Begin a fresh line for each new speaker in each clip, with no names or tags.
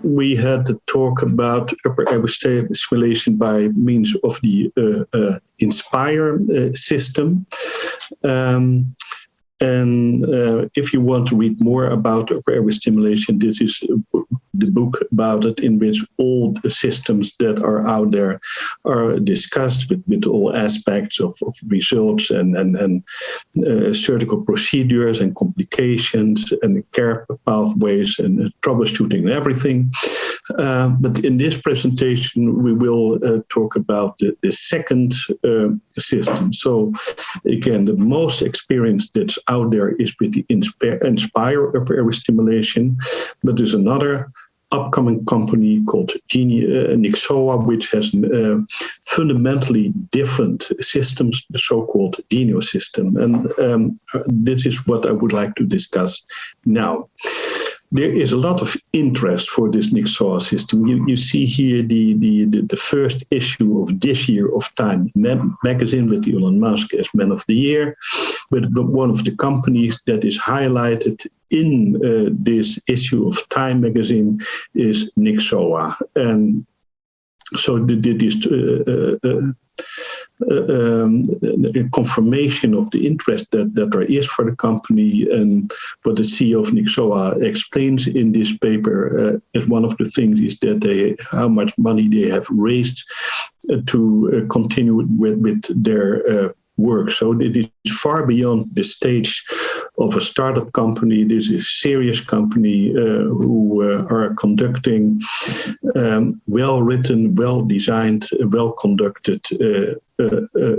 we had to talk about upper airway stimulation by means of the Inspire system. And if you want to read more about upper airway stimulation, this is the book about it, in which all the systems that are out there are discussed with all aspects of results and surgical procedures and complications and care pathways and troubleshooting and everything. But in this presentation, we will talk about the second system. So again, the most experience that's out there is with the Inspire Upper Airway Stimulation, but there's another upcoming company called Genio, Nyxoah, which has fundamentally different systems, the so-called Genio system. And this is what I would like to discuss now. There is a lot of interest for this Nyxoah system. You see here the first issue of this year of Time magazine with Elon Musk as Man of the Year. But one of the companies that is highlighted in this issue of Time magazine is Nyxoah. And so this a confirmation of the interest that there is for the company, and what the CEO of Nyxoah explains in this paper as one of the things is that how much money they have raised to continue with their work. So it is far beyond the stage of a startup company. This is a serious company who are conducting well-written, well-designed, well-conducted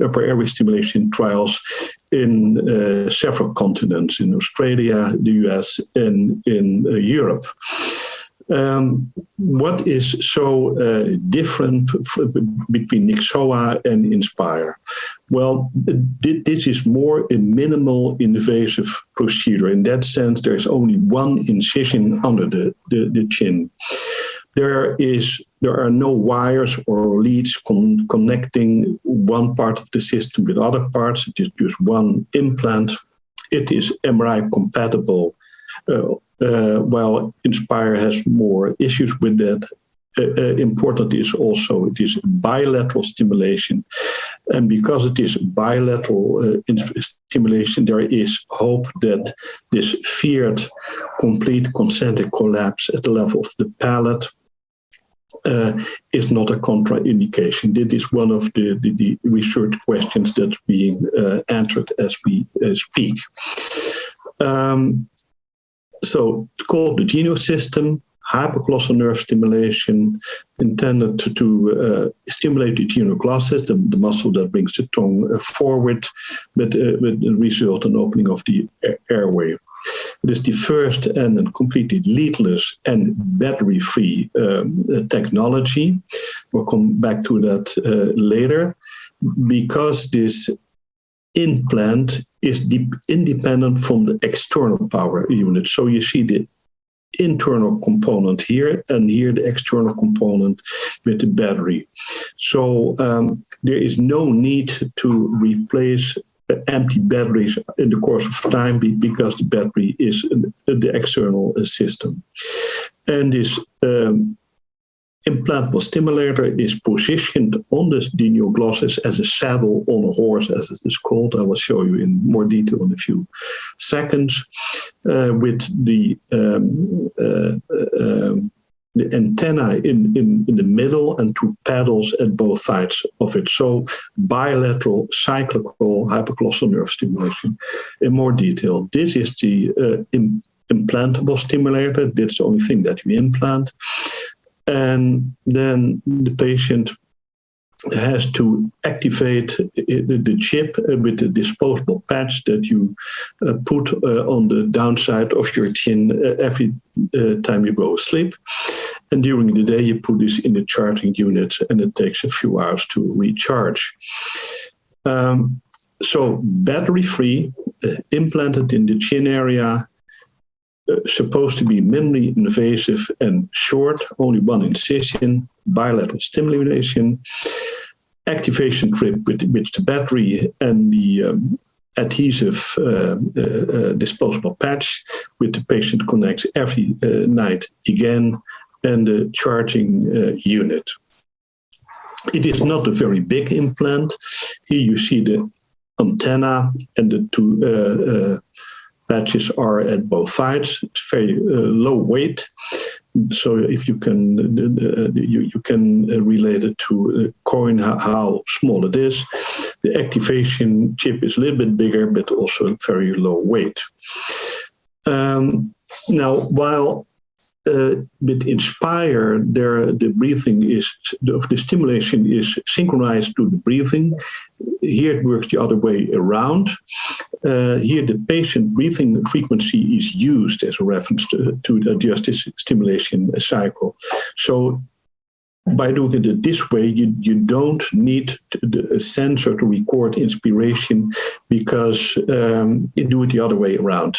upper airway stimulation trials in several continents, in Australia, the US, and in Europe. What is so different between Nyxoah and Inspire? Well, this is more a minimal invasive procedure. In that sense, there's only one incision under the chin. There are no wires or leads connecting one part of the system with other parts. It is just one implant. It is MRI compatible. While Inspire has more issues with that, important is also it is bilateral stimulation. And because it is bilateral stimulation, there is hope that this feared complete concentric collapse at the level of the palate is not a contraindication. This is one of the research questions that's being answered as we speak. So it's called the Genio system, hypoglossal nerve stimulation, intended to stimulate the genioglossus, the muscle that brings the tongue forward, with the result an opening of the airway. It is the first and completely leadless and battery-free technology. We'll come back to that later, because this implant is independent from the external power unit. So you see the internal component here, and here the external component with the battery. So there is no need to replace empty batteries in the course of time, because the battery is the external system. And this implantable stimulator is positioned on the genioglossus as a saddle on a horse, as it is called. I will show you in more detail in a few seconds, with the antenna in the middle and two paddles at both sides of it. So bilateral cyclical hypoglossal nerve stimulation. In more detail, this is the implantable stimulator. That's the only thing that you implant. And then the patient has to activate the chip with a disposable patch that you put on the downside of your chin every time you go to sleep. And during the day, you put this in the charging unit, and it takes a few hours to recharge. So battery-free, implanted in the chin area, supposed to be minimally invasive and short, only one incision, bilateral stimulation, activation trip with the battery and the adhesive disposable patch, which the patient connects every night again, and the charging unit. It is not a very big implant. Here you see the antenna, and the two patches are at both sides. It's very low weight, so if you can you can relate it to a coin, how small it is. The activation chip is a little bit bigger, but also very low weight. Now, while with Inspire, the breathing is, the stimulation is synchronized to the breathing. Here it works the other way around. Here the patient breathing frequency is used as a reference to adjust this stimulation cycle. So by doing it this way, you don't need a sensor to record inspiration, because you do it the other way around.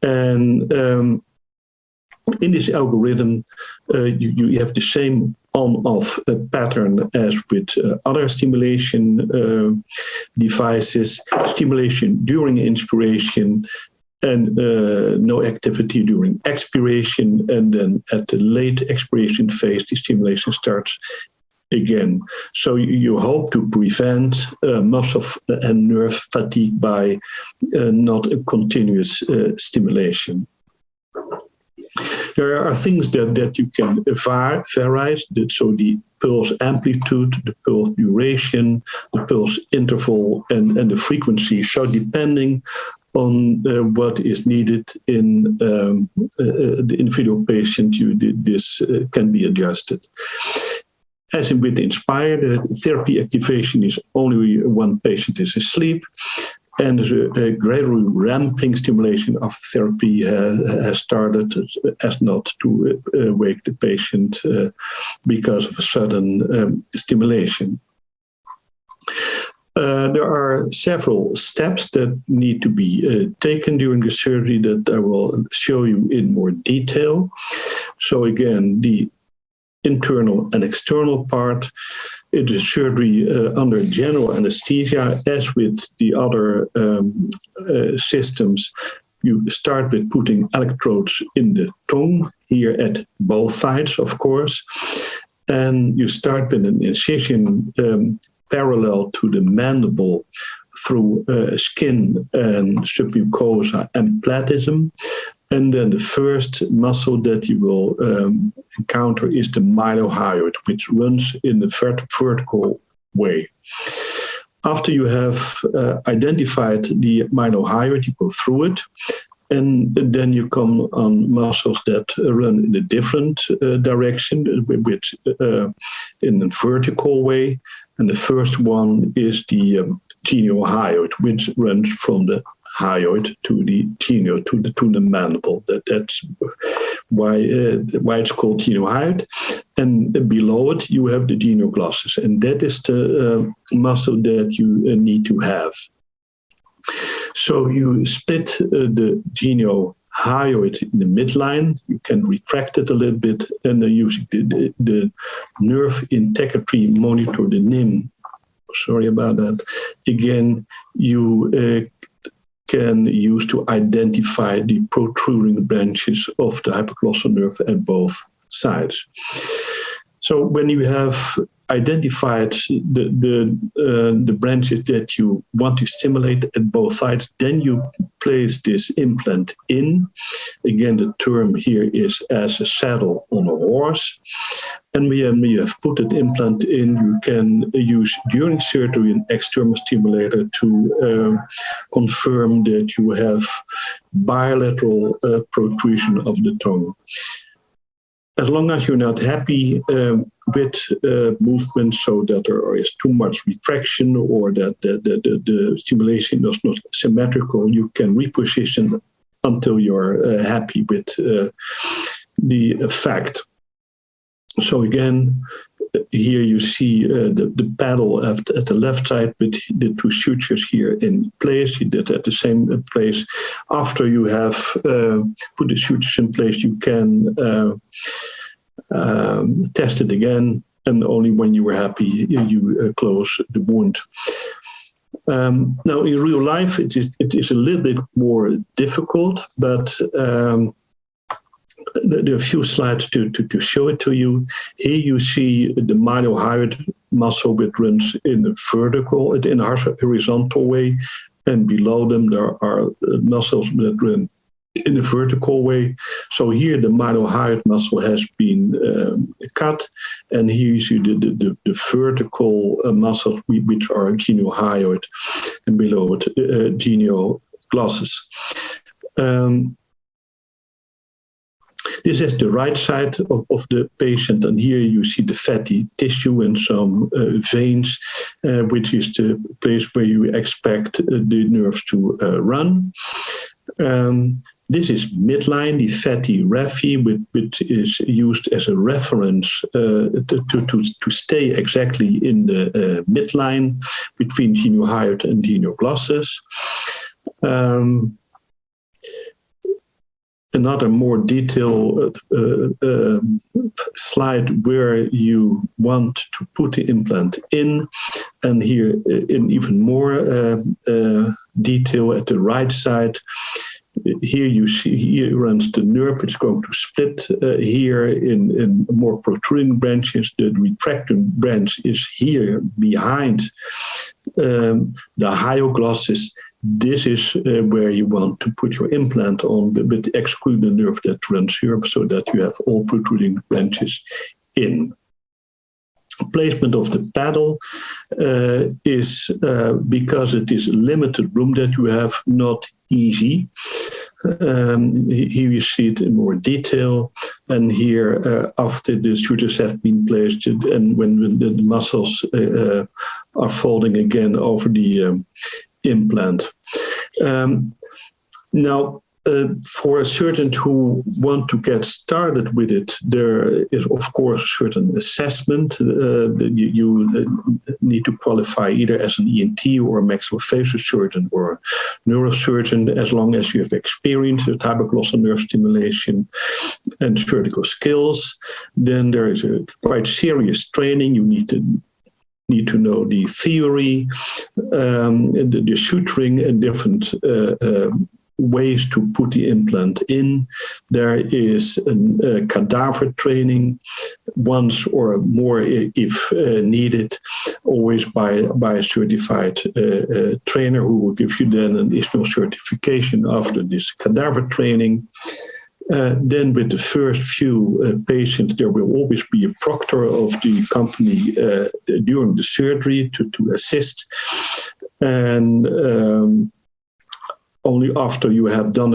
And in this algorithm, you have the same on-off pattern as with other stimulation devices. Stimulation during inspiration, and no activity during expiration, and then at the late expiration phase, the stimulation starts again. So you hope to prevent muscle and nerve fatigue by not a continuous stimulation. There are things that you can vary, so the pulse amplitude, the pulse duration, the pulse interval, and the frequency. So depending on what is needed in the individual patient, this can be adjusted. As in with Inspire, the therapy activation is only when patient is asleep, and a gradual ramping stimulation of therapy has started, as not to wake the patient because of a sudden stimulation. There are several steps that need to be taken during the surgery that I will show you in more detail. So again, the internal and external part. It is surgery under general anesthesia. As with the other systems, you start with putting electrodes in the tongue, here at both sides, of course. And you start with an incision parallel to the mandible through skin and submucosa and platysm. And then the first muscle that you will encounter is the mylohyoid, which runs in the vertical way. After you have identified the mylohyoid, you go through it, and then you come on muscles that run in a different direction, which in a vertical way. And the first one is the geniohyoid, which runs from the hyoid to the genio, to the mandible. That's why it's called geniohyoid. And below it, you have the genioglossus, and that is the muscle that you need to have. So you split the geniohyoid in the midline. You can retract it a little bit, and then using the nerve integrity monitor, the NIM. Sorry about that. Again, you can use to identify the protruding branches of the hypoglossal nerve at both sides. So when you have identified the branches that you want to stimulate at both sides, then you place this implant in. Again, the term here is as a saddle on a horse. And when you have put that implant in, you can use during surgery an external stimulator to confirm that you have bilateral protrusion of the tongue. As long as you're not happy with movement, so that there is too much retraction or that the stimulation is not symmetrical, you can reposition until you're happy with the effect. So again, here you see the paddle at the left side with the two sutures here in place. You did at the same place. After you have put the sutures in place, you can test it again, and only when you were happy you close the wound. Now in real life it is a little bit more difficult, but There are a few slides to show it to you. Here you see the mylohyoid muscle which runs in a horizontal way, and below them there are muscles that run in a vertical way. So here the mylohyoid muscle has been cut, and here you see the vertical muscles which are geniohyoid, and below it genioglossus. This is the right side of the patient, and here you see the fatty tissue and some veins, which is the place where you expect the nerves to run. This is midline, the fatty raphe, which is used as a reference to stay exactly in the midline between geniohyoid and genioglossus. Another more detailed slide where you want to put the implant in, and here in even more detail at the right side. Here you see, here runs the nerve. It's going to split here in more protruding branches. The retracting branch is here behind the hyoglossus. This is where you want to put your implant on, but exclude the nerve that runs here so that you have all protruding branches in. Placement of the paddle is, because it is limited room that you have, not easy. Here you see it in more detail, and here after the sutures have been placed and when the muscles are folding again over the implant. Now, for a surgeon who want to get started with it, there is, of course, a certain assessment. You need to qualify either as an ENT or a maxillofacial surgeon or a neurosurgeon, as long as you have experience with hypoglossal nerve stimulation and surgical skills. Then there is a quite serious training. You need to know the theory, the suturing, and different ways to put the implant in. There is a cadaver training once or more if needed, always by a certified trainer who will give you then an additional certification after this cadaver training. Then with the first few patients, there will always be a proctor of the company during the surgery to assist. And only after you have done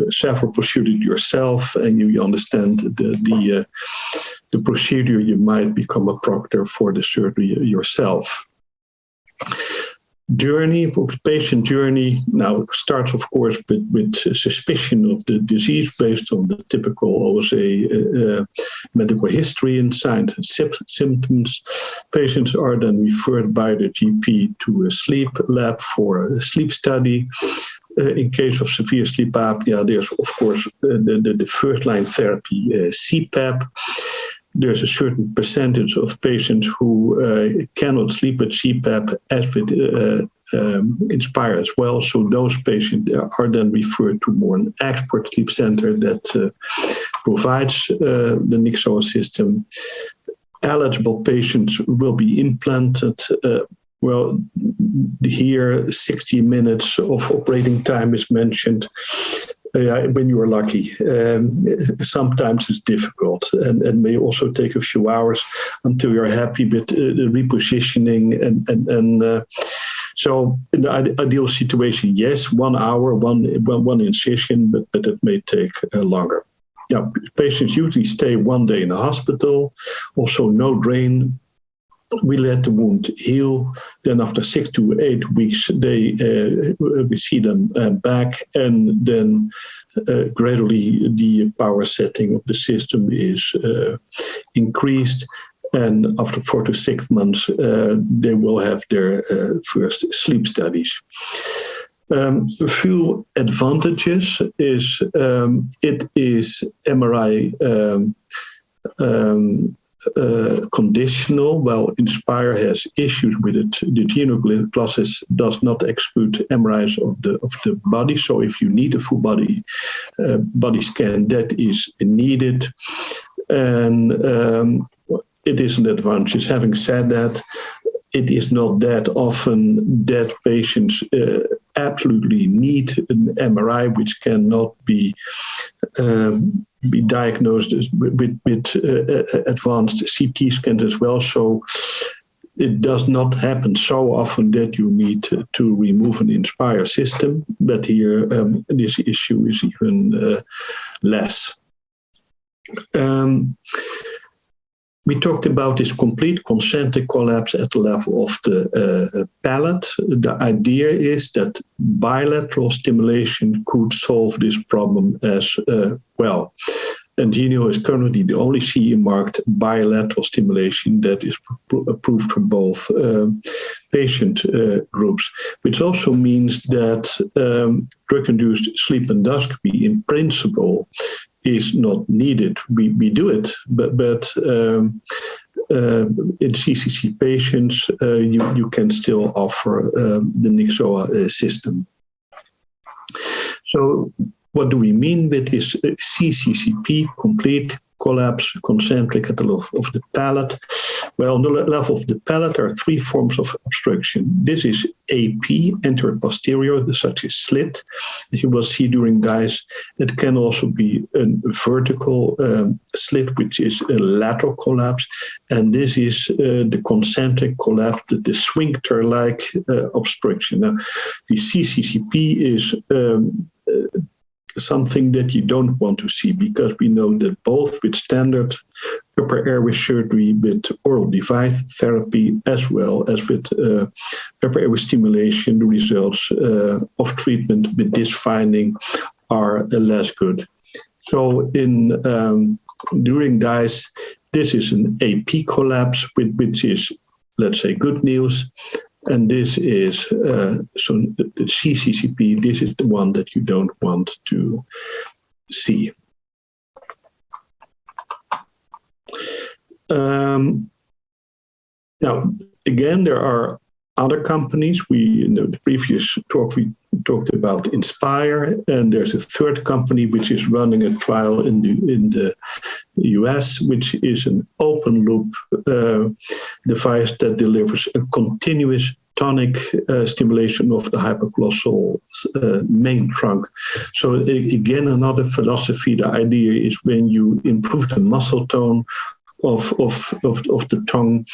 several procedures yourself and you understand the procedure, you might become a proctor for the surgery yourself. Patient journey now starts, of course, with suspicion of the disease based on the typical OSA medical history and signs and symptoms. Patients are then referred by the GP to a sleep lab for a sleep study. In case of severe sleep apnea, there's, of course, the first-line therapy, CPAP. There's a certain percentage of patients who cannot sleep with CPAP, as with Inspire as well. So those patients are then referred to more an expert sleep center that provides the Nyxoah system. Eligible patients will be implanted. Well, here 60 minutes of operating time is mentioned. When you are lucky. Sometimes it's difficult and may also take a few hours until you're happy with the repositioning. And so in the ideal situation, yes, 1 hour, one incision, but it may take longer. Yeah, patients usually stay 1 day in the hospital, also no drain. We let the wound heal. Then after 6 to 8 weeks, we see them back, and then gradually the power setting of the system is increased. And after 4 to 6 months, they will have their first sleep studies. A few advantages is it is MRI conditional. Well, Inspire has issues with it. The Genio glasses does not exclude MRIs of the body. So if you need a full body scan, that is needed. And it is an advantage. Having said that, it is not that often that patients absolutely need an MRI, which cannot be diagnosed with advanced CT scans as well. So it does not happen so often that you need to remove an Inspire system. But here, this issue is even less. We talked about this complete concentric collapse at the level of the palate. The idea is that bilateral stimulation could solve this problem as well. And Genio is currently the only CE-marked bilateral stimulation that is approved for both patient groups, which also means that drug-induced sleep endoscopy in principle is not needed. We do it, but in CCC patients, you can still offer the Nyxoah system. So what do we mean with this CCCP, complete collapse concentric at the level of the palate? Well, on the level of the palate, there are three forms of obstruction. This is AP, anterior posterior, such as slit. You will see during DISE. It can also be a vertical slit, which is a lateral collapse. And this is the concentric collapse, the sphincter-like obstruction. Now, the CCCP is something that you don't want to see, because we know that both with standard upper airway surgery, with oral device therapy, as well as with upper airway stimulation, the results of treatment with this finding are less good. So during DISE, this is an AP collapse, which is, let's say, good news. And this is, so the CCCP, this is the one that you don't want to see. Now, again, there are other companies. In the previous talk, we talked about Inspire, and there's a third company which is running a trial in the US, which is an open loop device that delivers a continuous tonic stimulation of the hypoglossal main trunk. So again, another philosophy. The idea is when you improve the muscle tone of the tongue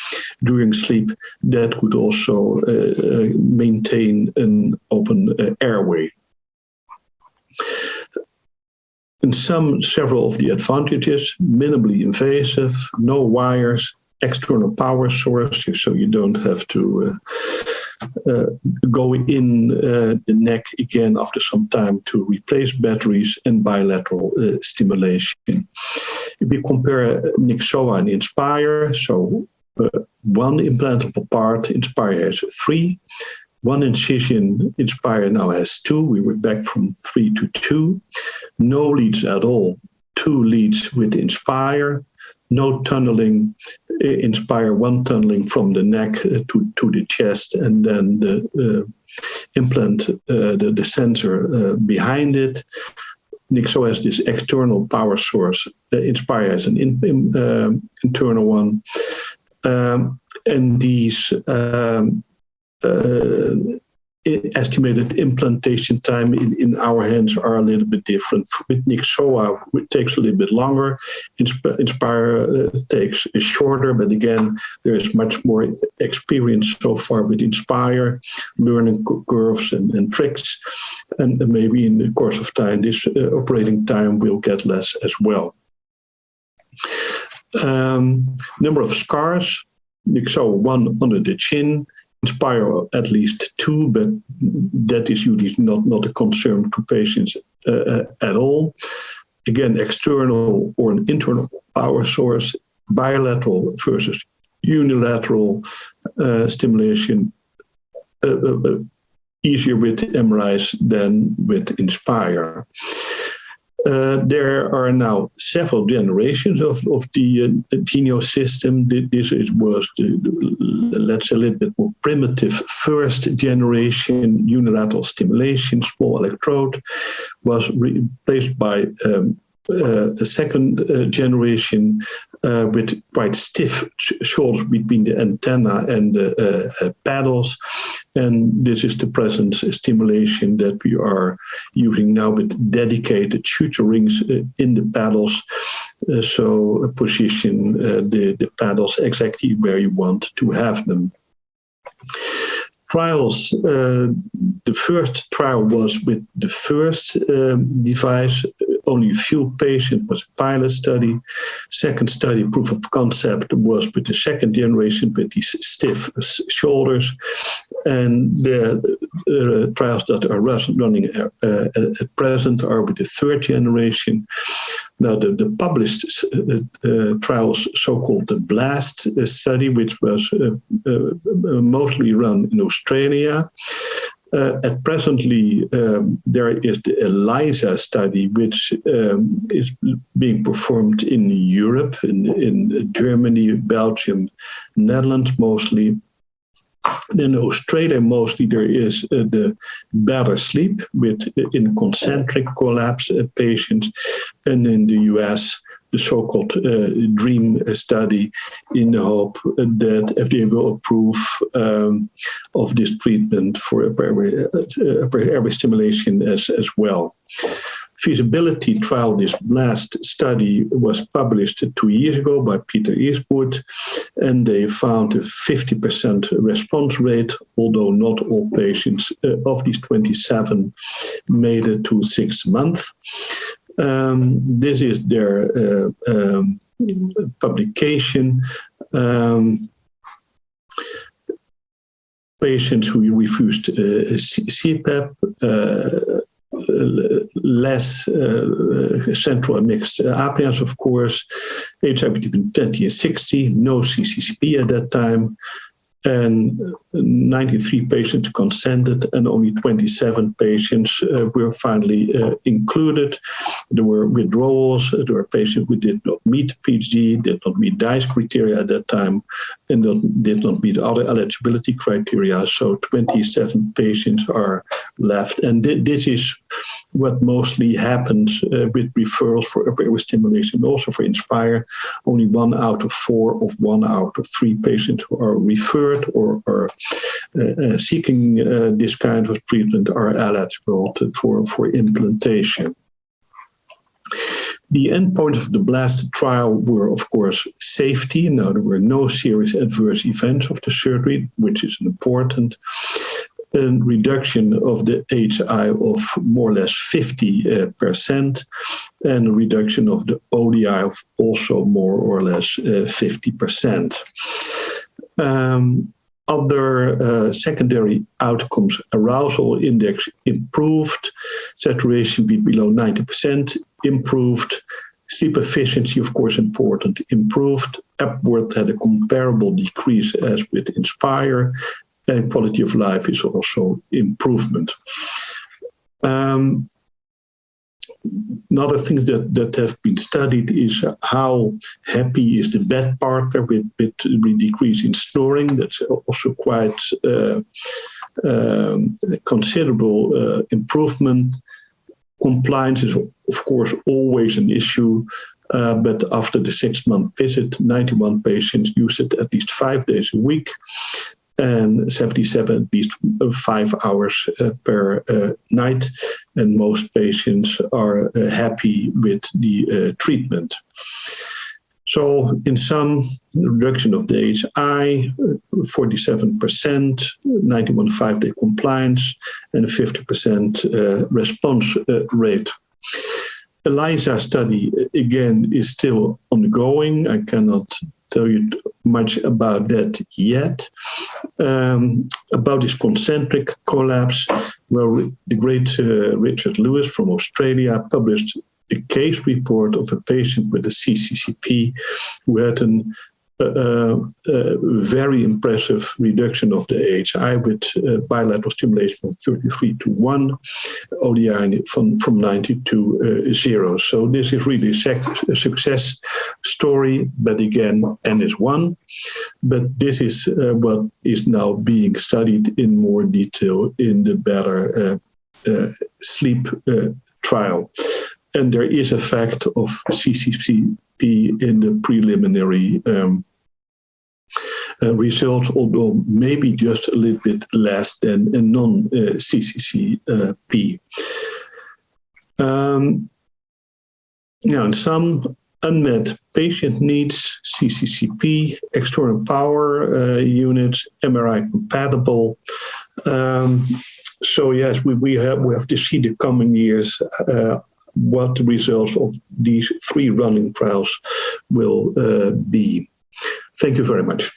during sleep, that could also maintain an open airway. And several of the advantages: minimally invasive, no wires, external power source, so you don't have to go in the neck again after some time to replace batteries, and bilateral stimulation. If we compare Nyxoah and Inspire, so one implantable part, Inspire has 3. One incision, Inspire now has 2. We were back from 3 to 2. No leads at all. 2 leads with Inspire. No tunneling, Inspire 1 tunneling from the neck to the chest, and then the implant, the sensor behind it. Nyxoah has this external power source. Inspire has an internal one. And these estimated implantation time in our hands are a little bit different. With Nyxoah, it takes a little bit longer. Inspire takes shorter, but again, there is much more experience so far with Inspire, learning curves and tricks, and maybe in the course of time, this operating time will get less as well. Number of scars: Nyxoah 1 under the chin, Inspire at least 2, but that is usually not a concern to patients at all. Again, external or an internal power source, bilateral versus unilateral stimulation, easier with MRIs than with Inspire. There are now several generations of the Genio system. This was let's say, a little bit more primitive first generation unilateral stimulation, small electrode, was replaced by a second generation with quite stiff shoulders between the antenna and the paddles. And this is the present stimulation that we are using now with dedicated suture rings in the paddles. So position the paddles exactly where you want to have them. Trials, the first trial was with the first device. Only a few patients, was a pilot study. Second study, proof of concept, was with the second generation with these stiff shoulders. And the trials that are running at present are with the third generation. Now, the published trials, so-called the BLAST study, which was mostly run in Australia. At presently, there is the ELiSA study, which is being performed in Europe, in Germany, Belgium, Netherlands mostly. Then in Australia, mostly there is the Better Sleep in concentric collapse patients, and in the US, the so-called DREAM study, in the hope that FDA will approve of this treatment for upper airway stimulation as well. Feasibility Trial, this BLAST study, was published 2 years ago by Peter Eastwood, and they found a 50% response rate, although not all patients of these 27 made it to 6 months. This is their publication. Patients who refused CPAP, less central and mixed apneas, of course, age between 20 and 60, no CCCP at that time, and 93 patients consented, and only 27 patients were finally included. There were withdrawals. There were patients who did not meet PhD, did not meet DISE criteria at that time, and did not meet other eligibility criteria. So 27 patients are left. And this is what mostly happens with referrals for upper airway stimulation, also for Inspire. Only 1 out of 4 of 1 out of 3 patients who are referred or are seeking this kind of treatment are eligible for implantation. The endpoint of the BLAST trial were, of course, safety. Now, there were no serious adverse events of the surgery, which is important. A reduction of the HI of more or less 50%, and a reduction of the ODI of also more or less 50%. Other secondary outcomes, arousal index improved, saturation below 90% improved, sleep efficiency, of course, important, improved. Epworth had a comparable decrease as with Inspire, and quality of life is also improvement. Another thing that have been studied is how happy is the bed partner with decrease in snoring. That's also quite considerable improvement. Compliance is, of course, always an issue. But after the 6-month visit, 91 patients used it at least 5 days a week, and 77 at least 5 hours per night. And most patients are happy with the treatment. So in sum, reduction of the HI, 47%, 91 5-day compliance, and a 50% response rate. ELiSA study, again, is still ongoing. I cannot tell you much about that yet. About this concentric collapse, well, the great Richard Lewis from Australia published a case report of a patient with a CCCP who had a very impressive reduction of the HI with bilateral stimulation from 33 to 1, ODI from 90 to 0. So this is really a success story, but again, N is 1. But this is what is now being studied in more detail in the Better Sleep trial. And there is effect of CCCP in the preliminary result, although maybe just a little bit less than a non-CCCP. Now, in some unmet patient needs, CCCP, external power units, MRI compatible. So yes, we have to see the coming years what the results of these 3 running trials will be. Thank you very much.